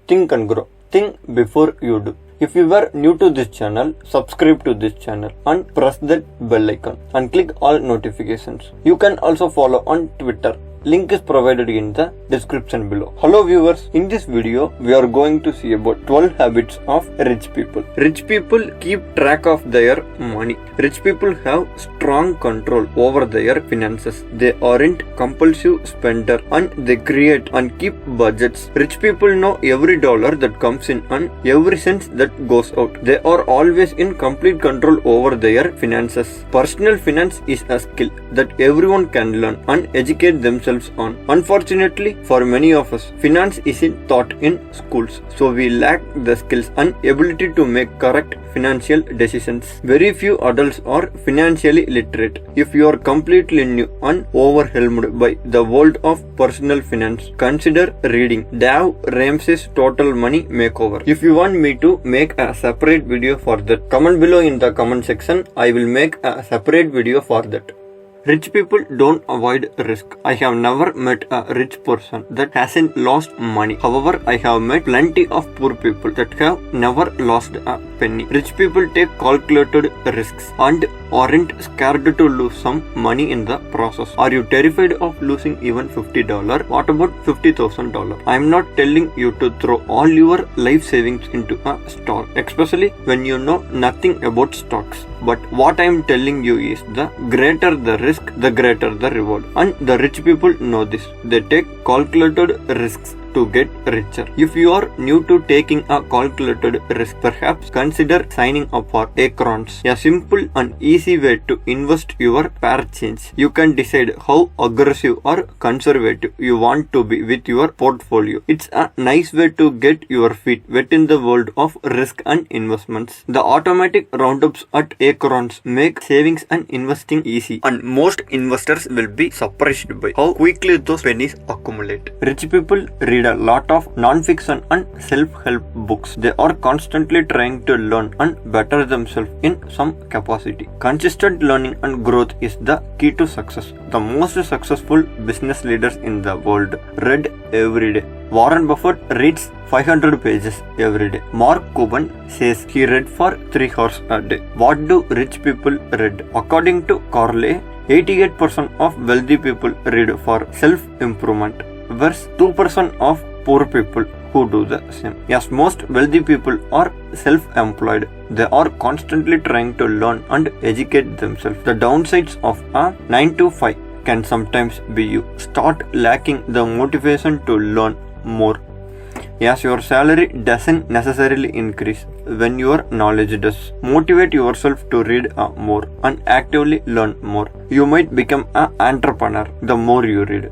Think and grow. Think before you do. If you are new to this channel, subscribe to this channel and press that bell icon and click all notifications. You can also follow on Twitter. Link is provided in the description below. Hello viewers, in this video we are going to see about 12 habits of rich people. Rich people keep track of their money. Rich people have strong control over their finances. They aren't compulsive spender and they create and keep budgets. Rich people know every dollar that comes in and every cent that goes out. They are always in complete control over their finances. Personal finance is a skill that everyone can learn and educate themselves on. Unfortunately, for many of us, finance isn't taught in schools, so we lack the skills and ability to make correct financial decisions. Very few adults are financially literate. If you are completely new and overwhelmed by the world of personal finance, consider reading Dave Ramsey's Total Money Makeover. If you want me to make a separate video for that, comment below in the comment section. I will make a separate video for that. Rich people don't avoid risk. I have never met a rich person that hasn't lost money. However, I have met plenty of poor people that have never lost a penny. Rich people take calculated risks and aren't scared to lose some money in the process. Are you terrified of losing even $50? What about $50,000? I am not telling you to throw all your life savings into a stock, especially when you know nothing about stocks. But what I am telling you is the greater the risk, the greater the reward. And the rich people know this. They take calculated risks to get richer. If you are new to taking a calculated risk, perhaps consider signing up for Acorns, a simple and easy way to invest your spare change. You can decide how aggressive or conservative you want to be with your portfolio. It's a nice way to get your feet wet in the world of risk and investments. The automatic roundups at Acorns make savings and investing easy, and most investors will be surprised by how quickly those pennies accumulate. Rich people read a lot of non-fiction and self-help books. They are constantly trying to learn and better themselves in some capacity. Consistent learning and growth is the key to success. The most successful business leaders in the world read every day. Warren Buffett reads 500 pages every day. Mark Cuban says he read for 3 hours a day. What do rich people read? According to Carlyle, 88% of wealthy people read for self-improvement, whereas 2% of poor people who do the same. Yes, most wealthy people are self-employed. They are constantly trying to learn and educate themselves. The downsides of a 9 to 5 can sometimes be you start lacking the motivation to learn more. Yes, your salary doesn't necessarily increase when your knowledge does. Motivate yourself to read more and actively learn more. You might become an entrepreneur the more you read.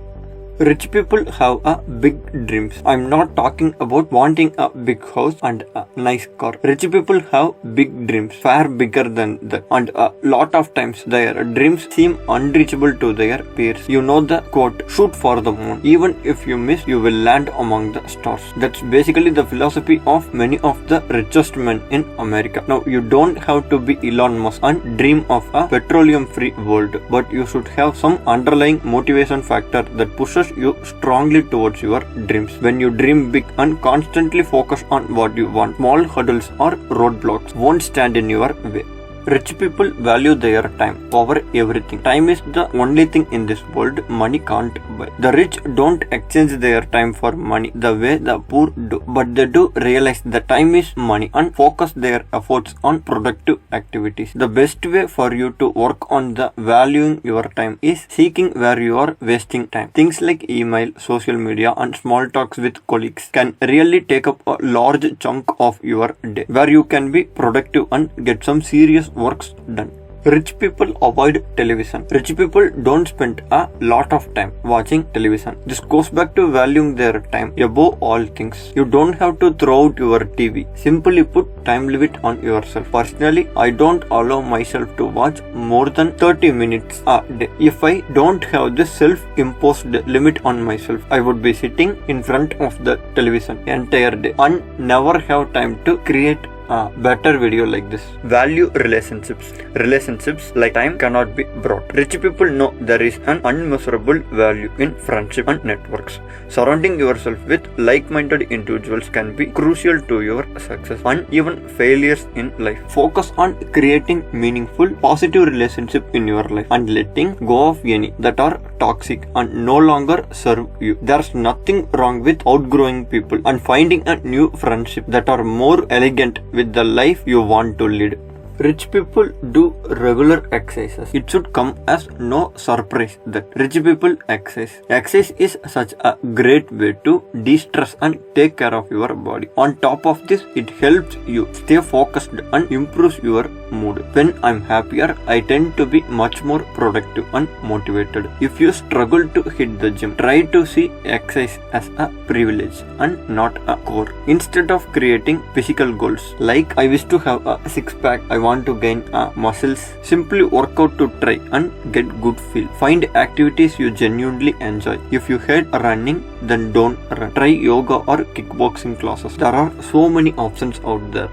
Rich people have a big dreams. I'm not talking about wanting a big house and a nice car. Rich people have big dreams, far bigger than that, and a lot of times their dreams seem unreachable to their peers. You know the quote, shoot for the moon. Even if you miss, you will land among the stars. That's basically the philosophy of many of the richest men in America. Now, you don't have to be Elon Musk and dream of a petroleum-free world, but you should have some underlying motivation factor that pushes you strongly towards your dreams. When you dream big and constantly focus on what you want, small hurdles or roadblocks won't stand in your way. Rich people value their time over everything. Time is the only thing in this world money can't buy. The rich don't exchange their time for money the way the poor do, but they do realize that time is money and focus their efforts on productive activities. The best way for you to work on the valuing your time is seeking where you are wasting time. Things like email, social media, and small talks with colleagues can really take up a large chunk of your day, where you can be productive and get some serious works done. Rich people avoid television. Rich people don't spend a lot of time watching television. This goes back to valuing their time above all things. You don't have to throw out your TV. Simply put time limit on yourself. Personally, I don't allow myself to watch more than 30 minutes a day. If I don't have this self-imposed limit on myself, I would be sitting in front of the television entire day and never have time to create a better video like this. Value relationships. Relationships like time cannot be bought. Rich people know there is an unmeasurable value in friendship and networks. Surrounding yourself with like-minded individuals can be crucial to your success and even failures in life. Focus on creating meaningful, positive relationship in your life and letting go of any that are toxic and no longer serve you. There's nothing wrong with outgrowing people and finding a new friendship that are more elegant with the life you want to lead. Rich people do regular exercises. It should come as no surprise that rich people exercise. Exercise is such a great way to de-stress and take care of your body. On top of this, it helps you stay focused and improves your mood. When I'm happier, I tend to be much more productive and motivated. If you struggle to hit the gym, try to see exercise as a privilege and not a core. Instead of creating physical goals like I wish to have a six-pack, I want to gain muscles, simply work out to try and get good feel. Find activities you genuinely enjoy. If you hate running, then don't run. Try yoga or kickboxing classes. There are so many options out there.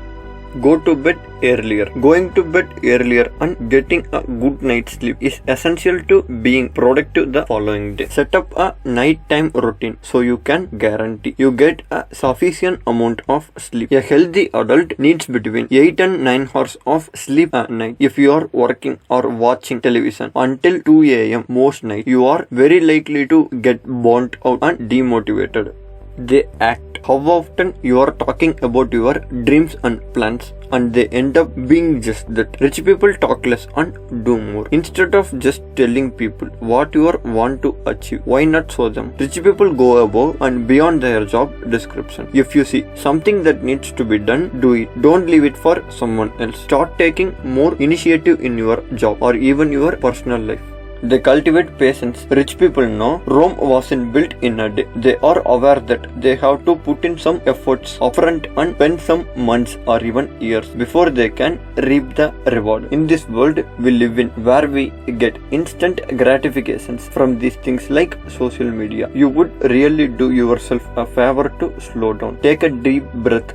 Go to bed earlier. Going to bed earlier and getting a good night's sleep is essential to being productive the following day. Set up a nighttime routine so you can guarantee you get a sufficient amount of sleep. A healthy adult needs between 8 and 9 hours of sleep a night. If you are working or watching television until 2 a.m. most nights, you are very likely to get burnt out and demotivated. They act. How often you are talking about your dreams and plans and they end up being just that. Rich people talk less and do more. Instead of just telling people what you want to achieve, why not show them? Rich people go above and beyond their job description. If you see something that needs to be done, do it. Don't leave it for someone else. Start taking more initiative in your job or even your personal life. They cultivate patience. Rich people know Rome wasn't built in a day. They are aware that they have to put in some efforts upfront and spend some months or even years before they can reap the reward. In this world we live in, where we get instant gratifications from these things like social media, you would really do yourself a favor to slow down. Take a deep breath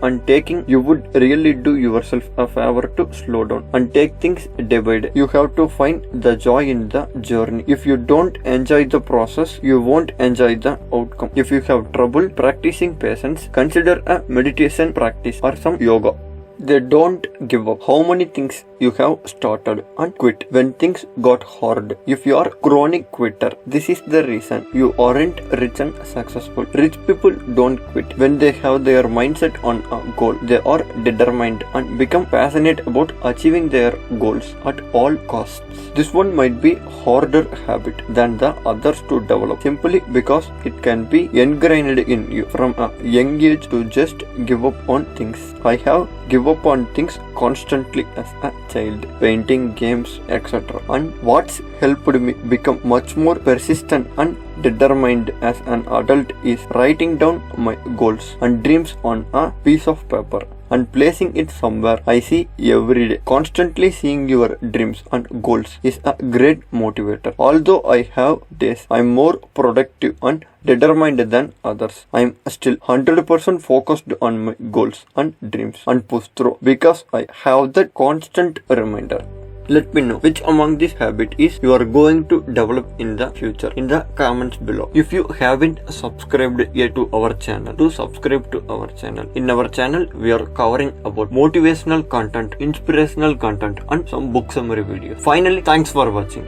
you would really do yourself a favor to slow down and take things day by day. You have to find the joy in the journey. If you don't enjoy the process, you won't enjoy the outcome. If you have trouble practicing patience, consider a meditation practice or some yoga. They don't give up. How many things you have started and quit when things got hard? If you are chronic quitter, this is the reason you aren't rich and successful. Rich people don't quit when they have their mindset on a goal. They are determined and become passionate about achieving their goals at all costs. This one might be harder habit than the others to develop, simply because it can be ingrained in you from a young age to just give up on things. I have give up on things constantly as a child, painting, games, etc. And what's helped me become much more persistent and determined as an adult is writing down my goals and dreams on a piece of paper and placing it somewhere I see every day. Constantly seeing your dreams and goals is a great motivator. Although I have days I'm more productive and determined than others, I'm still 100% focused on my goals and dreams and push through because I have that constant reminder. Let me know which among these habits is you are going to develop in the future in the comments below. If you haven't subscribed yet to our channel, do subscribe to our channel. In our channel, we are covering about motivational content, inspirational content and some book summary videos. Finally, thanks for watching.